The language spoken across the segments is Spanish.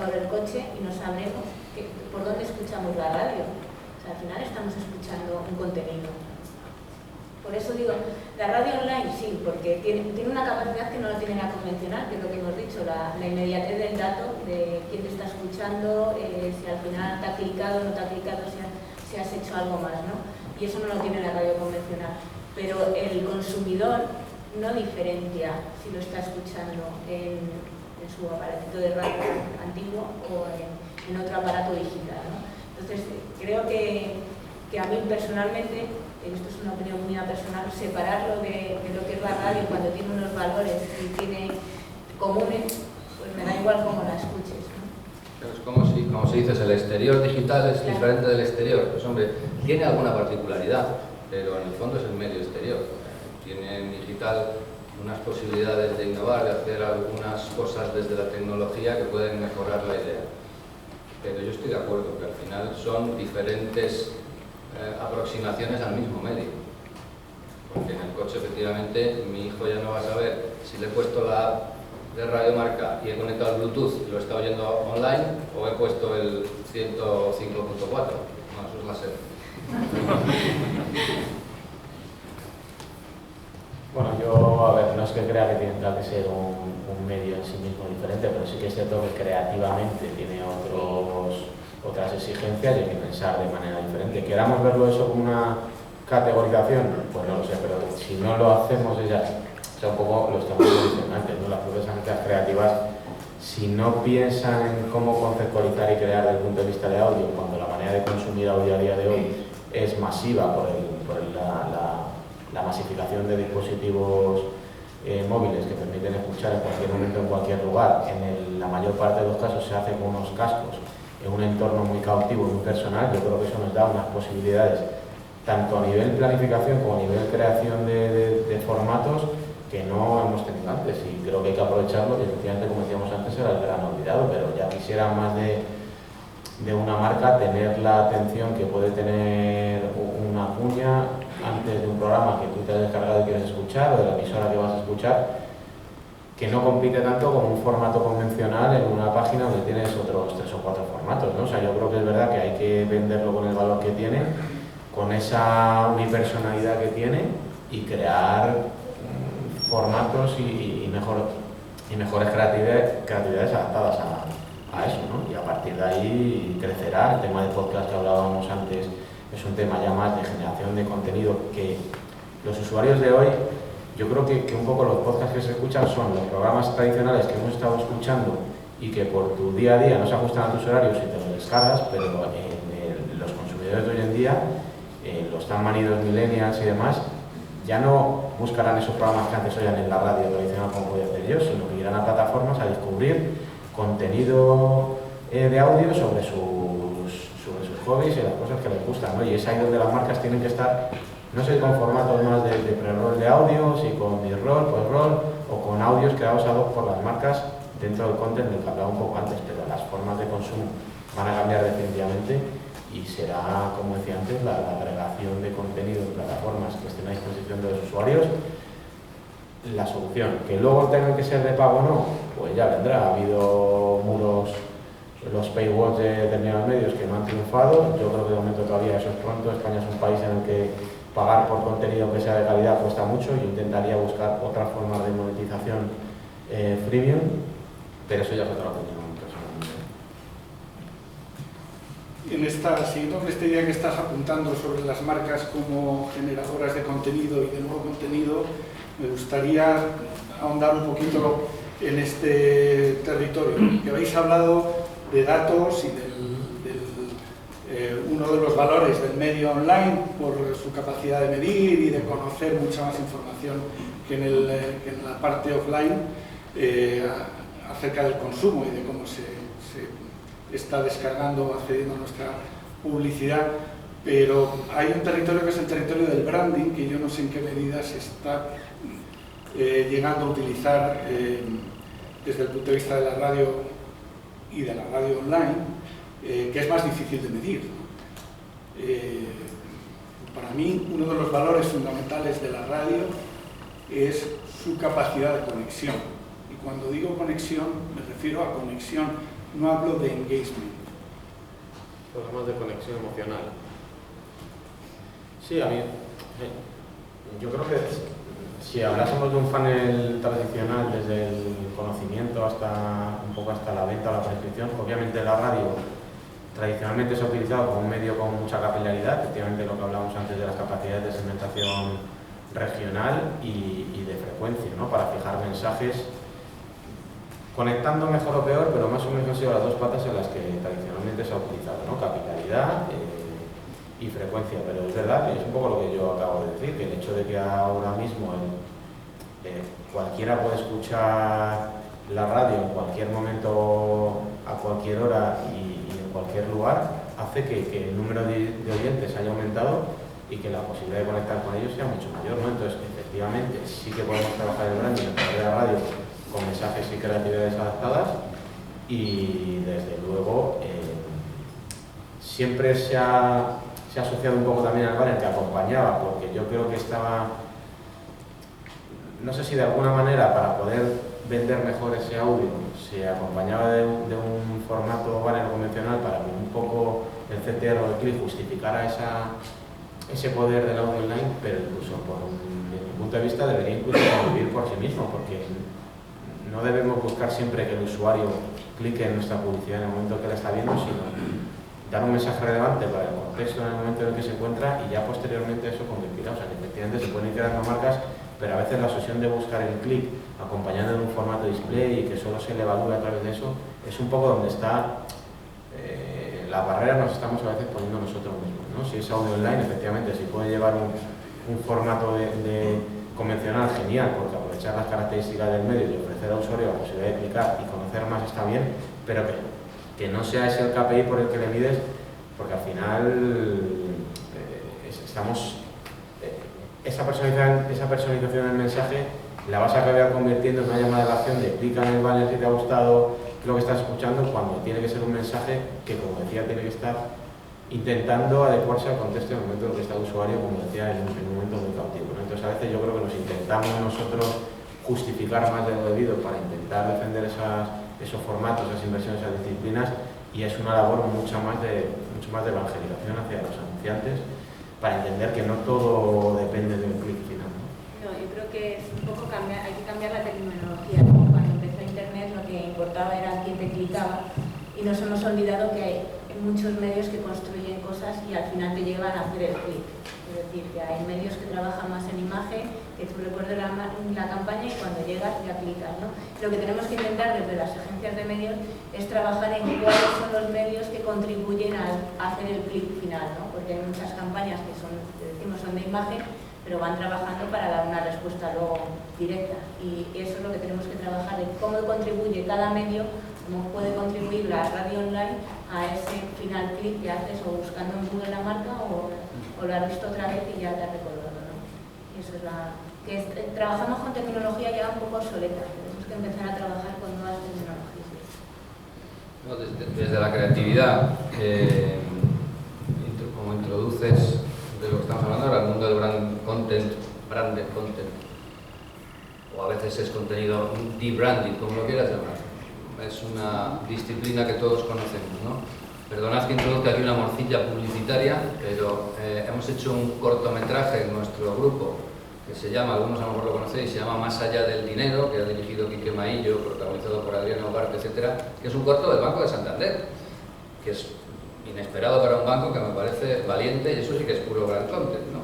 sobre el coche y no sabremos por dónde escuchamos la radio. O sea, al final estamos escuchando un contenido. Por eso digo, la radio online sí, porque tiene una capacidad que no lo tiene la convencional, que es lo que hemos dicho, la inmediatez del dato, de quién te está escuchando, si al final te ha clicado o no te ha clicado, si has hecho algo más, ¿no? Y eso no lo tiene la radio convencional. Pero el consumidor no diferencia si lo está escuchando en su aparatito de radio antiguo o en otro aparato digital, ¿no? Entonces, creo que a mí personalmente, esto es una opinión mía personal, separarlo de lo que es la radio cuando tiene unos valores y tiene comunes, pues me da igual cómo la escuches, ¿no? Pero es como si dices, el exterior digital es diferente del exterior. Pues hombre, tiene alguna particularidad, pero en el fondo es el medio exterior. Tiene en digital unas posibilidades de innovar, de hacer algunas cosas desde la tecnología que pueden mejorar la idea. Pero yo estoy de acuerdo que al final son diferentes aproximaciones al mismo medio. Porque en el coche, efectivamente, mi hijo ya no va a saber si le he puesto la app de Radio Marca y he conectado el Bluetooth y lo está oyendo online, o he puesto el 105.4. No, eso es la SER. Bueno, yo, a ver, no es que crea que tiene que ser un medio en sí mismo diferente, pero sí que es cierto que creativamente tiene otras exigencias y hay que pensar de manera diferente. ¿Queramos verlo eso como una categorización? Pues no lo sé, pero si no lo hacemos es ya, o sea, un poco lo estamos diciendo antes, ¿no? Las propias agencias creativas, si no piensan en cómo conceptualizar y crear desde el punto de vista de audio, cuando la manera de consumir audio a día de hoy es masiva por la masificación de dispositivos móviles que permiten escuchar en cualquier momento, en cualquier lugar, la mayor parte de los casos se hace con unos cascos, en un entorno muy cautivo y muy personal. Yo creo que eso nos da unas posibilidades, tanto a nivel planificación como a nivel creación de formatos, que no hemos tenido antes, y creo que hay que aprovecharlo, que efectivamente, como decíamos antes, era el gran olvidado, pero ya quisiera más de una marca tener la atención que puede tener una cuña antes de un programa que tú te has descargado y quieres escuchar, o de la emisora que vas a escuchar, que no compite tanto con un formato convencional en una página donde tienes otros 3 o 4 formatos, ¿no? O sea, yo creo que es verdad que hay que venderlo con el valor que tiene, con esa unipersonalidad que tiene, y crear formatos y mejores creatividades adaptadas a eso, ¿no? Y a partir de ahí crecerá. El tema de podcast que hablábamos antes es un tema ya más de generación de contenido, que los usuarios de hoy, yo creo que un poco los podcasts que se escuchan son los programas tradicionales que hemos estado escuchando y que por tu día a día no se ajustan a tus horarios y te los descargas, pero los consumidores de hoy en día, los tan manidos millennials y demás, ya no buscarán esos programas que antes oían en la radio tradicional como podía hacer yo, sino que irán a plataformas a descubrir contenido de audio sobre sus hobbies y las cosas que les gustan, ¿no? Y es ahí donde las marcas tienen que estar, no sé, con formatos más de pre-roll de audios y con mid-roll, post-roll, o con audios creados ad hoc por las marcas dentro del content del que hablaba un poco antes, pero las formas de consumo van a cambiar definitivamente, y será, como decía antes, la agregación de contenido en plataformas que estén a disposición de los usuarios la solución. Que luego tengan que ser de pago o no, pues ya vendrá. Ha habido muros, los paywalls de determinados medios que no han triunfado. Yo creo que de momento todavía eso es pronto. España es un país en el que pagar por contenido que sea de calidad cuesta mucho. Yo intentaría buscar otras formas de monetización freemium, pero eso ya es otra opinión personalmente. Siguiendo con esta idea que estás apuntando sobre las marcas como generadoras de contenido y de nuevo contenido, me gustaría ahondar un poquito en este territorio. Que habéis hablado de datos y uno de los valores del medio online por su capacidad de medir y de conocer mucha más información que en la parte offline acerca del consumo y de cómo se está descargando o accediendo a nuestra publicidad. Pero hay un territorio que es el territorio del branding, que yo no sé en qué medida se está llegando a utilizar desde el punto de vista de la radio y de la radio online, que es más difícil de medir. Para mí, uno de los valores fundamentales de la radio es su capacidad de conexión. Y cuando digo conexión, me refiero a conexión no hablo de engagement. Problemas de conexión emocional. Sí, a mí, yo creo que si hablásemos de un funnel tradicional desde el conocimiento hasta un poco hasta la venta o la prescripción, obviamente la radio tradicionalmente se ha utilizado como un medio con mucha capilaridad, efectivamente lo que hablábamos antes de las capacidades de segmentación regional y de frecuencia, ¿no? Para fijar mensajes, conectando mejor o peor, pero más o menos han sido las dos patas en las que tradicionalmente se ha utilizado, ¿no? Capilaridad y frecuencia, pero es verdad que es un poco lo que yo acabo de decir, que el hecho de que ahora mismo cualquiera puede escuchar la radio en cualquier momento, a cualquier hora y en cualquier lugar, hace que el número de oyentes haya aumentado y que la posibilidad de conectar con ellos sea mucho mayor, ¿no? Entonces, efectivamente, sí que podemos trabajar el branding a través de la radio con mensajes y creatividades adaptadas y, desde luego, siempre se ha asociado un poco también al banner que acompañaba, porque yo creo que estaba, no sé si de alguna manera para poder vender mejor ese audio se acompañaba de un formato banner convencional para que un poco el CTR o el click justificara ese poder del audio online, pero incluso desde mi punto de vista debería incluso convivir por sí mismo, porque no debemos buscar siempre que el usuario clique en nuestra publicidad en el momento que la está viendo, sino dar un mensaje relevante para el contexto en el momento en el que se encuentra y ya posteriormente eso convertirá. O sea, que efectivamente se pueden ir creando marcas, pero a veces la obsesión de buscar el clic acompañando de un formato display y que solo se le evalúe a través de eso, es un poco donde está la barrera, nos estamos a veces poniendo nosotros mismos, ¿no? Si es audio online, efectivamente, si puede llevar un formato de convencional, genial, porque aprovechar las características del medio y ofrecer al usuario la posibilidad de clicar y conocer más está bien, pero que no sea ese el KPI por el que le mides, porque al final esa personalización del mensaje la vas a acabar convirtiendo en una llamada de la acción de clica en el banner si te ha gustado lo que estás escuchando, cuando tiene que ser un mensaje que, como decía, tiene que estar intentando adecuarse al contexto en el momento en el que está el usuario, como decía, en un momento muy cautivo, ¿no? Entonces, a veces yo creo que nos intentamos nosotros justificar más de lo debido para intentar defender esos formatos, esas inversiones, esas disciplinas, y es una labor mucho más de evangelización hacia los anunciantes para entender que no todo depende del clic final, ¿no? No, yo creo que es un poco hay que cambiar la terminología, ¿no? Cuando empezó Internet lo que importaba era quién te clicaba y nos hemos olvidado que hay muchos medios que construyen cosas y al final te llevan a hacer el clic. Es decir, que hay medios que trabajan más en imagen, que tú recuerdes la campaña y cuando llegas ya clicas, ¿no? Lo que tenemos que intentar desde las agencias de medios es trabajar en cuáles son los medios que contribuyen a hacer el clic final, ¿no? Porque hay muchas campañas que son de imagen, pero van trabajando para dar una respuesta luego directa. Y eso es lo que tenemos que trabajar, en cómo contribuye cada medio, cómo puede contribuir la radio online a ese final clic que haces o buscando en Google la marca o lo has visto otra vez y ya te has recordado, ¿no? Y eso es trabajamos con tecnología ya un poco obsoleta, tenemos que empezar a trabajar con nuevas tecnologías. No, desde la creatividad, como introduces de lo que estamos hablando ahora, el mundo del branded content, o a veces es contenido de-branding, como lo quieras llamar. Es una disciplina que todos conocemos, ¿no? Perdonad que introduzca aquí una morcilla publicitaria, pero hemos hecho un cortometraje en nuestro grupo que se llama, algunos a lo mejor lo conocéis, se llama Más allá del dinero, que ha dirigido Quique Maillo, protagonizado por Adriana Ugarte, etcétera, que es un corto del Banco de Santander, que es inesperado para un banco, que me parece valiente, y eso sí que es puro brand content, ¿no?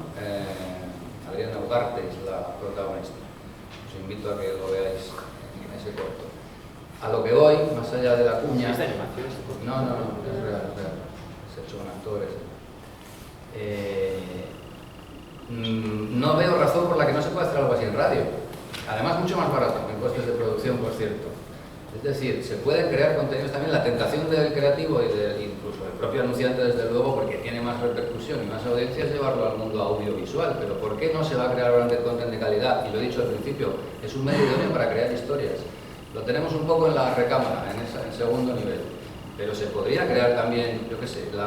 Adriana Ugarte es la protagonista. Os invito a que lo veáis en ese corto. A lo que voy, más allá de la cuña... ¿Es de animación? No, es real. Es hecho con actores. No veo razón por la que no se pueda hacer algo así en radio. Además, mucho más barato en costes de producción, por cierto. Es decir, se pueden crear contenidos también. La tentación del creativo y incluso del propio anunciante, desde luego, porque tiene más repercusión y más audiencia, es llevarlo al mundo audiovisual. Pero ¿por qué no se va a crear branded content de calidad? Y lo he dicho al principio, es un medio idóneo para crear historias. Lo tenemos un poco en la recámara, en segundo nivel. Pero se podría crear también, yo qué sé, voy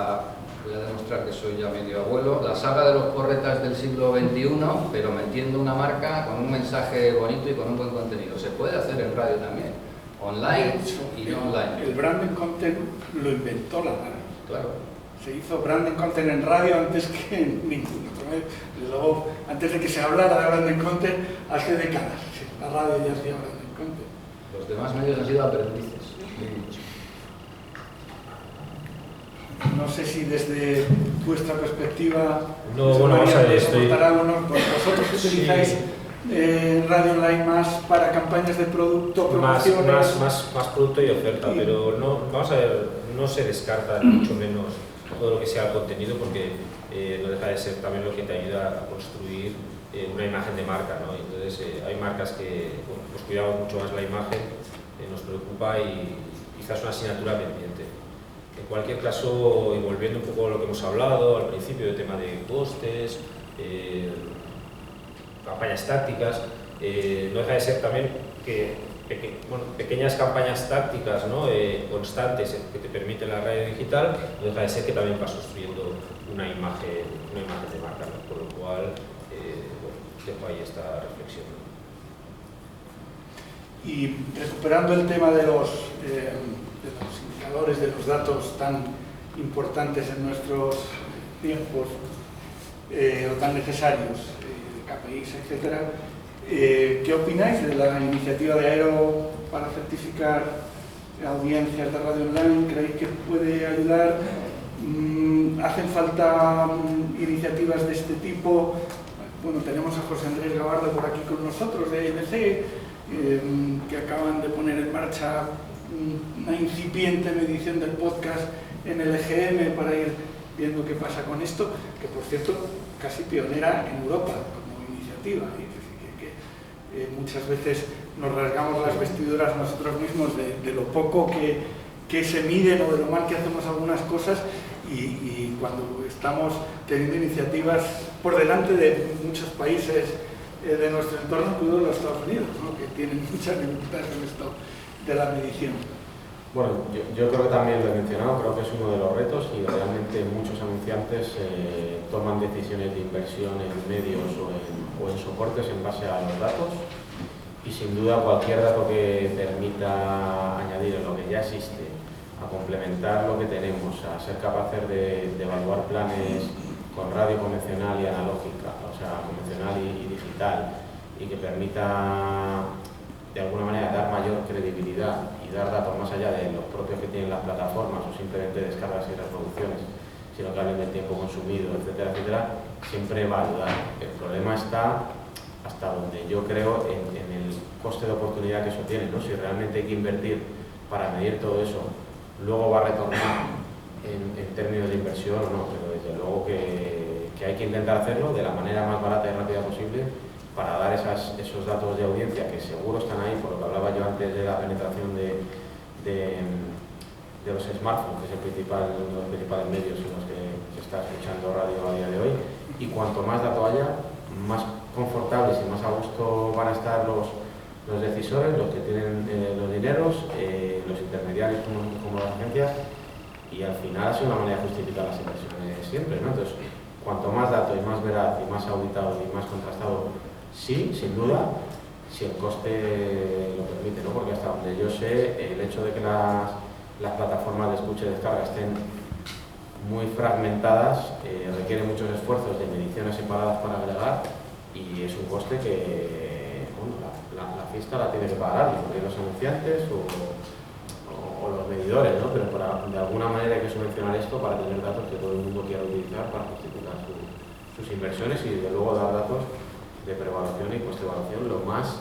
a demostrar que soy ya medio abuelo, la saga de los porretas del siglo XXI, pero metiendo una marca con un mensaje bonito y con un buen contenido. Se puede hacer en radio también. online De hecho, y no online. El branding content lo inventó la radio. Claro. Se hizo branding content en radio antes que en ninguno. Luego, antes de que se hablara de branding content, hace décadas, la radio ya hacía branding content. Los demás medios han sido aprendices. No sé si desde vuestra perspectiva, No, bueno, vamos a ver, vosotros utilizáis radio online más para campañas de producto, promociones. más producto y oferta, pero no, vamos a ver, no se descarta ni mucho menos todo lo que sea el contenido, porque no deja de ser también lo que te ayuda a construir una imagen de marca, ¿no? Entonces hay marcas que pues cuidamos mucho más la imagen, nos preocupa y quizás una asignatura pendiente. En cualquier caso, y volviendo un poco a lo que hemos hablado al principio del tema de costes, campañas tácticas, no deja de ser también que pequeñas campañas tácticas, ¿no? Constantes que te permite la radio digital, no deja de ser que también vas construyendo una imagen de marca, ¿no? Por lo cual dejo ahí esta reflexión. Y recuperando el tema de los indicadores, de los datos tan importantes en nuestros tiempos o tan necesarios, KPIs, etc. ¿Qué opináis de la iniciativa de Aero para certificar audiencias de radio online? ¿Creéis que puede ayudar? ¿Hacen falta iniciativas de este tipo? Bueno, tenemos a José Andrés Gabardo por aquí con nosotros de EMC, que acaban de poner en marcha una incipiente medición del podcast en el EGM para ir viendo qué pasa con esto, que por cierto casi pionera en Europa como iniciativa, que muchas veces nos rasgamos las vestiduras nosotros mismos de lo poco que se miden o de lo mal que hacemos algunas cosas, y cuando estamos teniendo iniciativas por delante de muchos países de nuestro entorno, incluidos los Estados Unidos, ¿no? Que tienen muchas dificultades en esto de la medición. Bueno, yo creo que también lo he mencionado, creo que es uno de los retos, y realmente muchos anunciantes toman decisiones de inversión en medios o en soportes en base a los datos, y sin duda cualquier dato que permita añadir en lo que ya existe, a complementar lo que tenemos, a ser capaces de evaluar planes con radio convencional y analógica, o sea, convencional y digital, y que permita de alguna manera dar mayor credibilidad y dar datos más allá de los propios que tienen las plataformas o simplemente descargas y reproducciones, sino que hablen del tiempo consumido, etcétera, etcétera, siempre va a ayudar. El problema está hasta donde yo creo en el coste de oportunidad que eso tiene, ¿no? Si realmente hay que invertir para medir todo eso, luego va a retornar en términos de inversión o no, pero desde luego que hay que intentar hacerlo de la manera más barata y rápida posible para dar esos datos de audiencia que seguro están ahí, por lo que hablaba yo antes de la penetración de los smartphones, que es uno de los principales medios en los que se está escuchando radio a día de hoy, y cuanto más dato haya, más confortables y más a gusto van a estar los decisores, los que tienen los dineros, los intermediarios como las agencias, y al final ha sido una manera de justificar las inversiones siempre, ¿no? Entonces, cuanto más dato y más veraz y más auditado y más contrastado, sí, sin duda, si el coste lo permite, ¿no? Porque hasta donde yo sé, el hecho de que las plataformas de escucha y descarga estén muy fragmentadas requiere muchos esfuerzos de mediciones separadas para agregar, y es un coste que la fiesta la tiene que pagar los anunciantes o los medidores, ¿no? Pero de alguna manera hay que subvencionar esto para tener datos que todo el mundo quiera utilizar para justificar sus inversiones, y desde luego dar datos de preevaluación y postevaluación lo más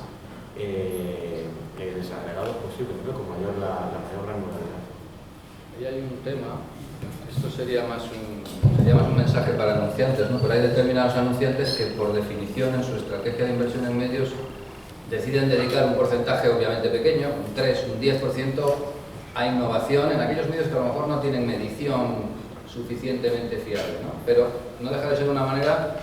desagregados posible, ¿no? Con la mayor granularidad. Ahí hay un tema, esto sería más un mensaje para anunciantes, ¿no? Pero hay determinados anunciantes que por definición en su estrategia de inversión en medios deciden dedicar un porcentaje obviamente pequeño, un 3, un 10%, a innovación en aquellos medios que a lo mejor no tienen medición suficientemente fiable, ¿no? Pero no deja de ser una manera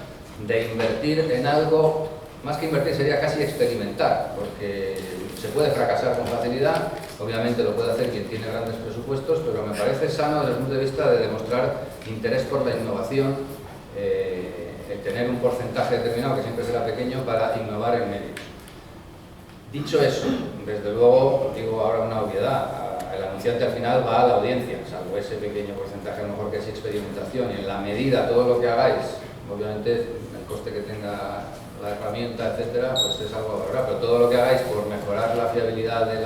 de invertir en algo, más que invertir sería casi experimentar, porque se puede fracasar con facilidad, obviamente lo puede hacer quien tiene grandes presupuestos, pero me parece sano desde el punto de vista de demostrar interés por la innovación, el tener un porcentaje determinado, que siempre será pequeño, para innovar en medios. Dicho eso, desde luego, digo ahora una obviedad, el anunciante al final va a la audiencia, salvo ese pequeño porcentaje a lo mejor que es experimentación, y en la medida, todo lo que hagáis, obviamente el coste que tenga la herramienta, etcétera, pues es algo a valorar, pero todo lo que hagáis por mejorar la fiabilidad de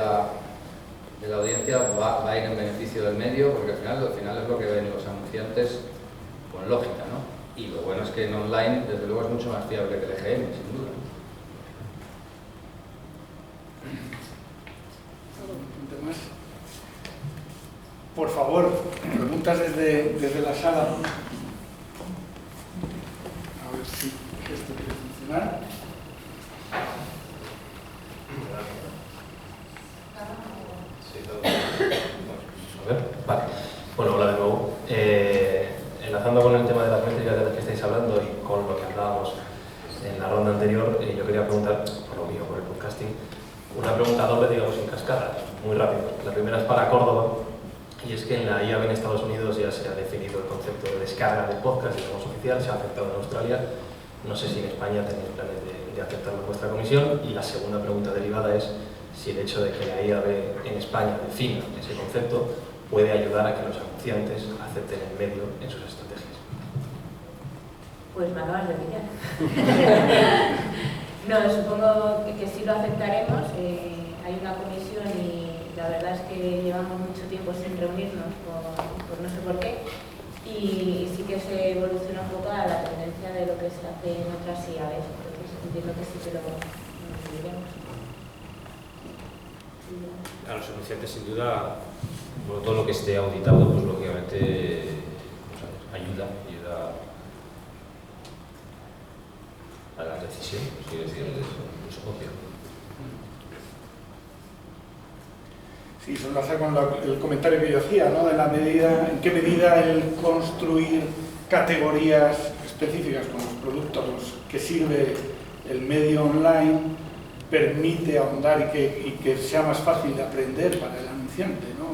la audiencia va a ir en beneficio del medio, porque al final es lo que ven los anunciantes con lógica, ¿no? Y lo bueno es que en online, desde luego, es mucho más fiable que el EGM, sin duda. Más. Por favor, preguntas desde la sala. A ver si esto quiere funcionar. A ver, vale. Bueno, hola de nuevo. Enlazando con el tema de las métricas de las que estáis hablando y con lo que hablábamos en la ronda anterior, yo quería preguntar, por lo mío, por el podcasting, una pregunta doble, digamos, en cascada, muy rápido. La primera es para Córdoba, y es que en la IAB en Estados Unidos ya se ha definido el concepto de descarga de podcast, digamos, oficial, se ha aceptado en Australia. No sé si en España tenéis planes de aceptarlo en vuestra comisión. Y la segunda pregunta derivada es si el hecho de que la IAB en España defina ese concepto puede ayudar a que los anunciantes acepten el medio en sus estrategias. Pues me acabas de pillar. No, supongo que sí lo aceptaremos. Hay una comisión y la verdad es que llevamos mucho tiempo sin reunirnos por no sé por qué. Y sí que se evoluciona un poco a la tendencia de lo que se hace en otras IABs. Entonces entiendo que sí que lo diremos. A los anunciantes, sin duda, por todo lo que esté auditado, pues lógicamente ayuda a la decisión, quiero decir, es obvio. Sí, eso enlaza con el comentario que yo hacía, ¿no? De la medida, en qué medida el construir categorías específicas con los productos que sirve el medio online permite ahondar y que sea más fácil de aprender para el anunciante, ¿no?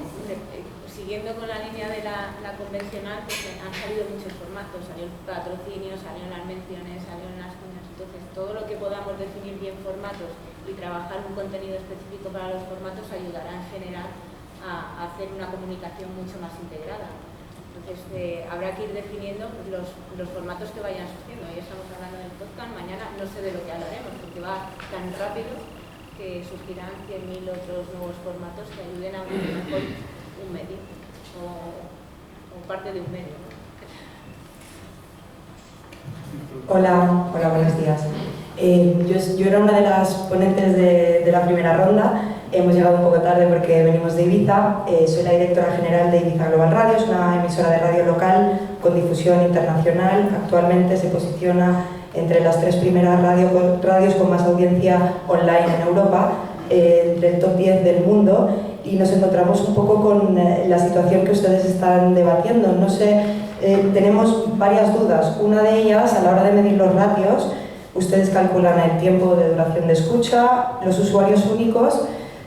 Siguiendo con la línea de la convencional, pues han salido muchos formatos, salió el patrocinio, salieron las menciones, salieron las cuñas. Entonces todo lo que podamos definir bien formatos y trabajar un contenido específico para los formatos ayudará en general a hacer una comunicación mucho más integrada. Entonces habrá que ir definiendo los formatos que vayan surgiendo. Hoy estamos hablando del podcast, mañana no sé de lo que hablaremos porque va tan rápido que surgirán 100.000 otros nuevos formatos que ayuden a unir mejor un medio o parte de un medio, ¿no? Hola, buenos días. Yo era una de las ponentes de la primera ronda. Hemos llegado un poco tarde porque venimos de Ibiza. Soy la directora general de Ibiza Global Radio, es una emisora de radio local con difusión internacional. Actualmente se posiciona entre las 3 primeras radios con más audiencia online en Europa, del top 10 del mundo, y nos encontramos un poco con la situación que ustedes están debatiendo. No sé, tenemos varias dudas. Una de ellas, a la hora de medir los ratios, ustedes calculan el tiempo de duración de escucha, los usuarios únicos,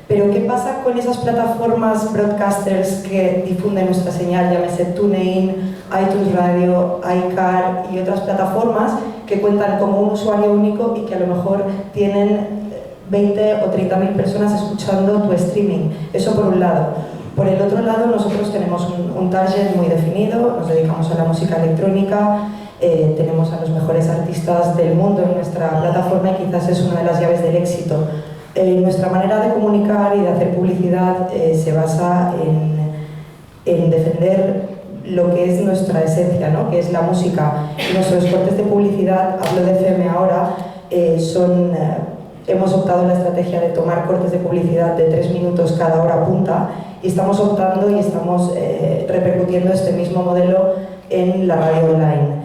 pero ¿qué pasa con esas plataformas broadcasters que difunden nuestra señal, llámese TuneIn, iTunes Radio, iCar y otras plataformas que cuentan como un usuario único y que a lo mejor tienen 20 o 30.000 personas escuchando tu streaming? Eso por un lado. Por el otro lado, nosotros tenemos un target muy definido, nos dedicamos a la música electrónica, tenemos a los mejores artistas del mundo en nuestra plataforma y quizás es una de las llaves del éxito. Nuestra manera de comunicar y de hacer publicidad se basa en defender lo que es nuestra esencia, ¿no? Que es la música. Y nuestros cortes de publicidad, hablo de FM ahora, hemos optado la estrategia de tomar cortes de publicidad de 3 minutos cada hora punta y estamos optando y estamos repercutiendo este mismo modelo en la radio online.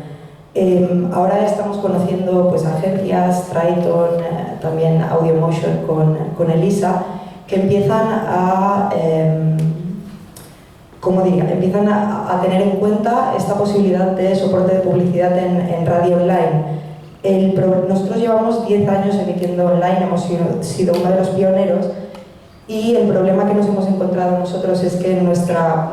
Ahora estamos conociendo pues, agencias, Triton, también AudioMotion con Elisa, que empiezan a, empiezan a tener en cuenta esta posibilidad de soporte de publicidad en radio online. Nosotros llevamos 10 años emitiendo online, hemos sido uno de los pioneros, y el problema que nos hemos encontrado nosotros es que nuestra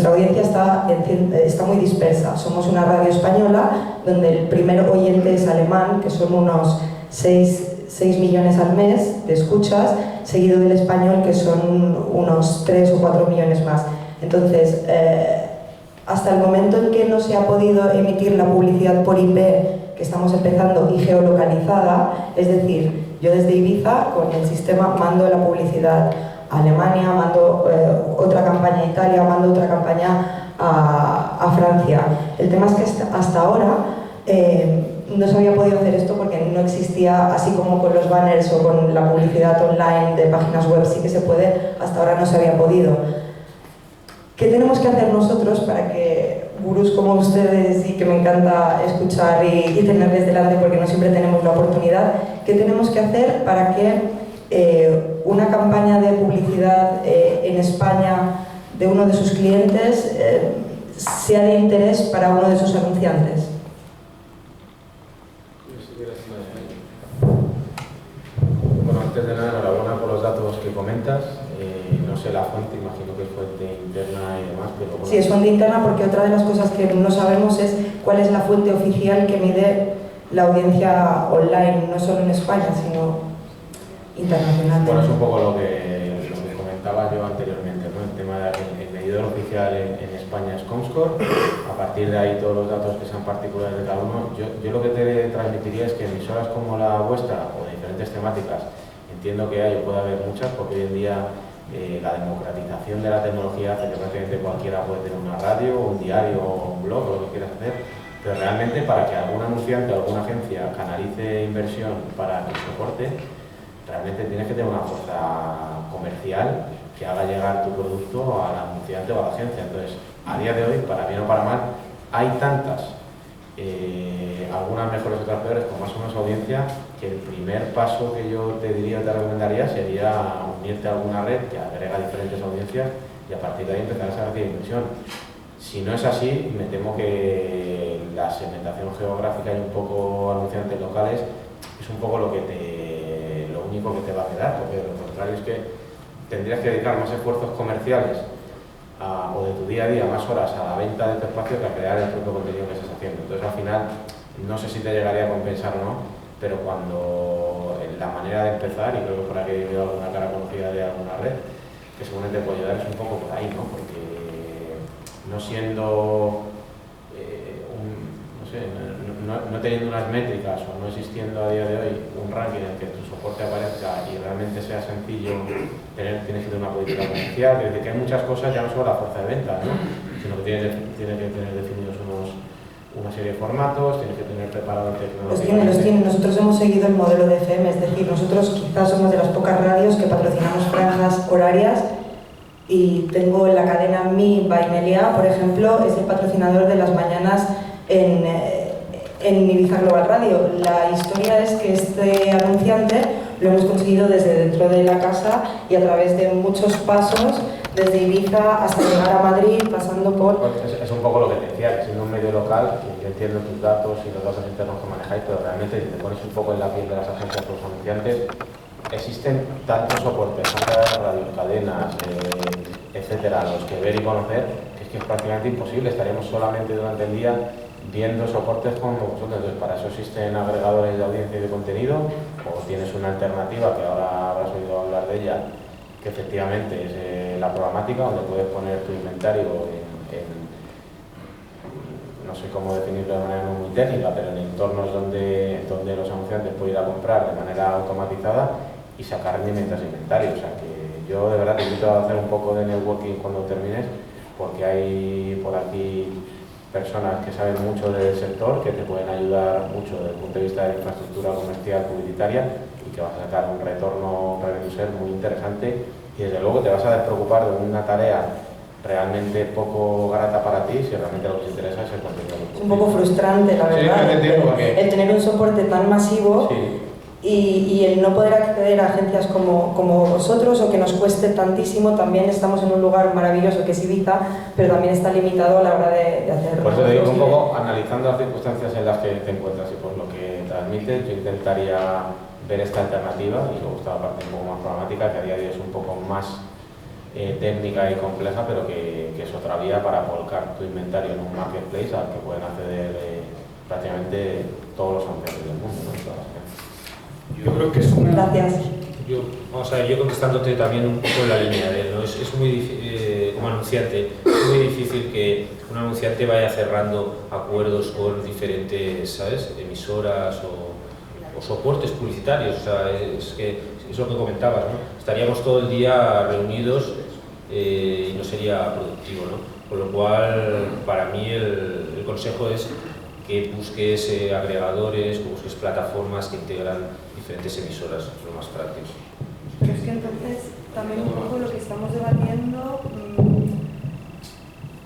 audiencia está muy dispersa. Somos una radio española donde el primer oyente es alemán, que son unos 6 6 millones al mes de escuchas, seguido del español, que son unos 3 o 4 millones más. Entonces, hasta el momento en que no se ha podido emitir la publicidad por IP, que estamos empezando, y geolocalizada, es decir, yo desde Ibiza, con el sistema, mando la publicidad a Alemania, mando otra campaña a Italia, mando otra campaña a Francia. El tema es que hasta ahora no se había podido hacer esto porque no existía, así como con los banners o con la publicidad online de páginas web sí que se puede, hasta ahora no se había podido. ¿Qué tenemos que hacer nosotros para que gurús como ustedes, y que me encanta escuchar y tenerles delante porque no siempre tenemos la oportunidad, qué tenemos que hacer para que una campaña de publicidad en España de uno de sus clientes sea de interés para uno de sus anunciantes? Bueno, antes de nada, enhorabuena por los datos que comentas. No sé la fuente, imagino que es fuente interna y demás, pero bueno. Sí, es fuente interna porque otra de las cosas que no sabemos es cuál es la fuente oficial que mide la audiencia online, no solo en España, sino internacionalmente. Bueno, es un poco lo que comentaba yo anteriormente, ¿no? El tema del medidor oficial en España es Comscore. A partir de ahí todos los datos que sean particulares de cada uno. Yo lo que te transmitiría es que emisoras como la vuestra o de diferentes temáticas, entiendo que hay o puede haber muchas, porque hoy en día la democratización de la tecnología hace que prácticamente cualquiera puede tener una radio, un diario o un blog o lo que quieras hacer, pero realmente para que algún anunciante o alguna agencia canalice inversión para que soporte, realmente tienes que tener una fuerza comercial que haga llegar tu producto al anunciante o a la agencia. Entonces, a día de hoy, para bien o para mal, hay tantas, algunas mejores, otras peores, con más o menos audiencia, que el primer paso que yo te diría o te recomendaría sería unirte a alguna red que agrega diferentes audiencias y a partir de ahí empezar a recibir inversión. Si no es así, me temo que la segmentación geográfica y un poco anunciantes locales es un poco lo único que te va a quedar, porque lo contrario es que tendrías que dedicar más esfuerzos comerciales o de tu día a día, más horas a la venta de tu espacio que a crear el propio contenido que estás haciendo. Entonces, al final, no sé si te llegaría a compensar o no, pero cuando la manera de empezar, y creo que por aquí veo alguna cara conocida de alguna red, que seguramente te puede ayudar, es un poco por ahí, ¿no? Porque no siendo, no teniendo unas métricas o no existiendo a día de hoy un ranking en el que tu soporte aparezca y realmente sea sencillo, tienes que tener una política comercial, es decir, que hay muchas cosas ya no solo la fuerza de venta, ¿no? Sino que tienes que tener definidos una serie de formatos, tienes que tener preparado tecnología. Los tienen. Nosotros hemos seguido el modelo de FM, es decir, nosotros quizás somos de las pocas radios que patrocinamos franjas horarias, y tengo la cadena Mi by Melia, por ejemplo, es el patrocinador de las mañanas en Ibiza Global Radio. La historia es que este anunciante lo hemos conseguido desde dentro de la casa y a través de muchos pasos, desde Ibiza hasta llegar a Madrid, pasando por... Es un poco lo que te decía, que siendo un medio local, yo entiendo tus datos y los datos internos que manejáis, pero realmente si te pones un poco en la piel de las agencias o los anunciantes, existen tantos soportes, tantas radiocadenas, etcétera, a los que ver y conocer, que es prácticamente imposible. Estaríamos solamente durante el día viendo soportes como vosotros. Entonces, para eso existen agregadores de audiencia y de contenido, o tienes una alternativa que ahora habrás oído hablar de ella, que efectivamente es la programática, donde puedes poner tu inventario no sé cómo definirlo de manera muy técnica, pero en entornos donde los anunciantes pueden ir a comprar de manera automatizada y sacar rendimientos de inventario. O sea que yo de verdad te invito a hacer un poco de networking cuando termines, porque hay por aquí personas que saben mucho del sector, que te pueden ayudar mucho desde el punto de vista de la infraestructura comercial publicitaria y que vas a sacar un retorno revenue share muy interesante, y desde luego te vas a despreocupar de una tarea realmente poco grata para ti si realmente lo que te interesa es el contenido. Es un poco frustrante, la verdad, el tener un soporte tan masivo. Sí. Y el no poder acceder a agencias como vosotros, o que nos cueste tantísimo. También estamos en un lugar maravilloso que es Ibiza, pero también está limitado a la hora de hacer... Por eso te digo un poco, analizando las circunstancias en las que te encuentras y por lo que transmites, yo intentaría ver esta alternativa, y luego está la parte un poco más programática, que a día de hoy es un poco más técnica y compleja, pero que es otra vía para volcar tu inventario en un marketplace al que pueden acceder prácticamente todos los anunciantes del mundo, ¿no? Yo creo que es una... Gracias. Vamos a ver, yo contestándote también un poco en la línea de él, ¿no? Es muy difícil, como anunciante, es muy difícil que un anunciante vaya cerrando acuerdos con diferentes, ¿sabes?, emisoras o soportes publicitarios. O sea, es lo que comentabas, ¿no? Estaríamos todo el día reunidos y no sería productivo, ¿no? Con lo cual, para mí el consejo es que busques agregadores, que busques plataformas que integran diferentes emisoras, es lo más práctico. Pero es que entonces también un poco lo que estamos debatiendo,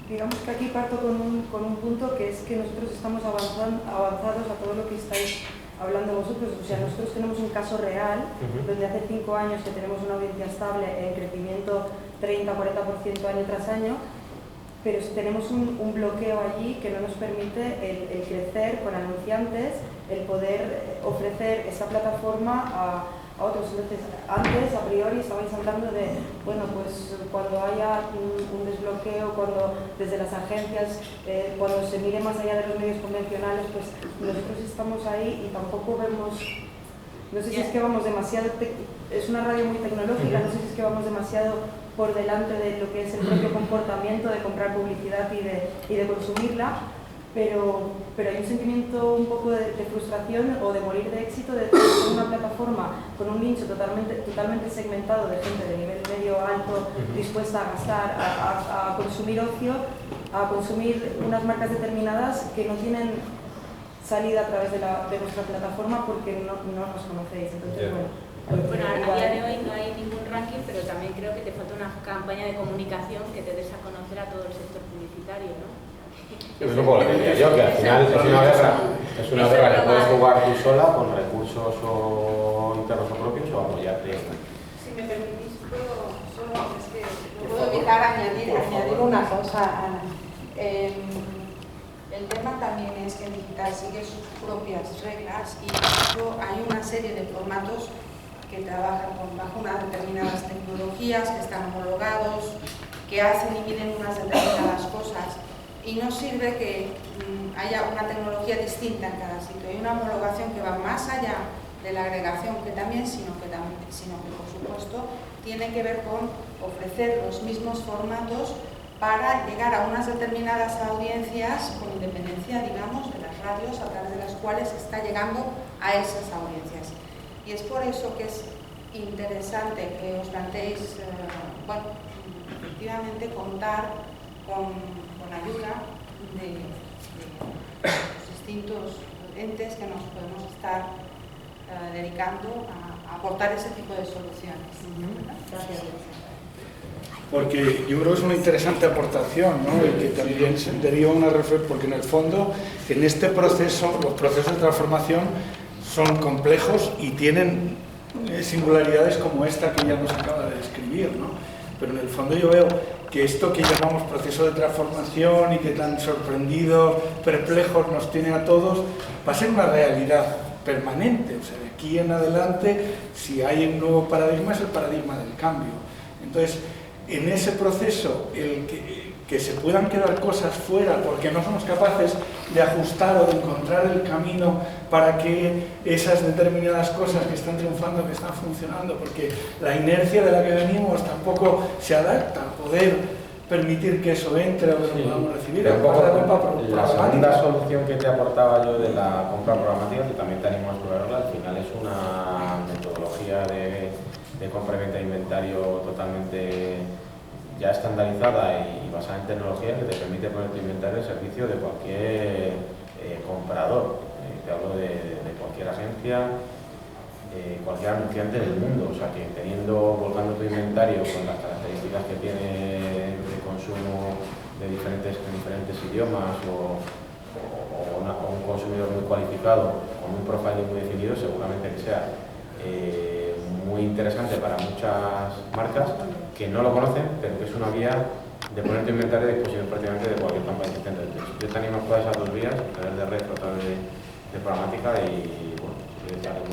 digamos que aquí parto con un punto que es que nosotros estamos avanzados a todo lo que estáis hablando vosotros. O sea, nosotros tenemos un caso real donde hace 5 años que tenemos una audiencia estable en crecimiento 30-40% año tras año, pero tenemos un bloqueo allí que no nos permite el crecer con anunciantes, el poder ofrecer esa plataforma a otros. Entonces, antes, a priori, estabais hablando de, bueno, pues cuando haya un desbloqueo, cuando desde las agencias, cuando se mire más allá de los medios convencionales, pues nosotros estamos ahí y tampoco vemos, no sé si es que vamos demasiado, es una radio muy tecnológica, no sé si es que vamos demasiado por delante de lo que es el propio comportamiento de comprar publicidad y de consumirla, pero hay un sentimiento un poco de frustración o de morir de éxito de tener una plataforma con un nicho totalmente segmentado de gente de nivel medio alto dispuesta a gastar, a consumir ocio, a consumir unas marcas determinadas que no tienen salida a través de vuestra plataforma porque no nos conocéis. Entonces, bueno, a día de hoy no hay ningún ranking, pero también creo que te falta una campaña de comunicación que te des a conocer a todo el sector publicitario, ¿no? Es un poco lo que decía yo, que al final es una guerra que puedes jugar tú sola con recursos internos o propios o apoyarte. Si me permitís, es que no puedo evitar añadir una cosa, Ana. El tema también es que el digital sigue sus propias reglas y hay una serie de formatos que trabajan bajo unas determinadas tecnologías, que están homologados, que hacen y miden unas determinadas cosas. Y no sirve que haya una tecnología distinta en cada sitio. Hay una homologación que va más allá de la agregación, sino que por supuesto tiene que ver con ofrecer los mismos formatos para llegar a unas determinadas audiencias con independencia, digamos, de las radios a través de las cuales está llegando a esas audiencias. Y es por eso que es interesante que os planteéis, efectivamente, contar con ayuda de los distintos entes que nos podemos estar dedicando a aportar ese tipo de soluciones. Gracias. Porque yo creo que es una interesante aportación, ¿no? Y que también se deriva una reflexión, porque en el fondo, en este proceso, los procesos de transformación son complejos y tienen singularidades como esta que ya nos acaba de describir, ¿no? Pero en el fondo yo veo que esto que llamamos proceso de transformación y que tan sorprendidos, perplejos nos tiene a todos, va a ser una realidad permanente. O sea, de aquí en adelante, si hay un nuevo paradigma, es el paradigma del cambio. Entonces, en ese proceso, el que se puedan quedar cosas fuera porque no somos capaces de ajustar o de encontrar el camino para que esas determinadas cosas que están triunfando, que están funcionando, porque la inercia de la que venimos tampoco se adapta a poder permitir que eso entre o que lo podamos recibir. La segunda solución que te aportaba yo de la compra programática, que también te animo a explorarla, al final es una metodología de compra y venta de inventario totalmente ya estandarizada y basada en tecnología que te permite poner tu inventario al servicio de cualquier comprador. Te hablo de cualquier agencia, cualquier anunciante del mundo. O sea que volcando tu inventario con las características que tiene de consumo en diferentes idiomas o un consumidor muy cualificado con un profile muy definido, seguramente que sea muy interesante para muchas marcas que no lo conocen, pero que es una vía de poner tu inventario a disposición prácticamente de cualquier campaña existente. Yo te animo a todas esas dos vías, a través de red o a través de programática y bueno, ya lo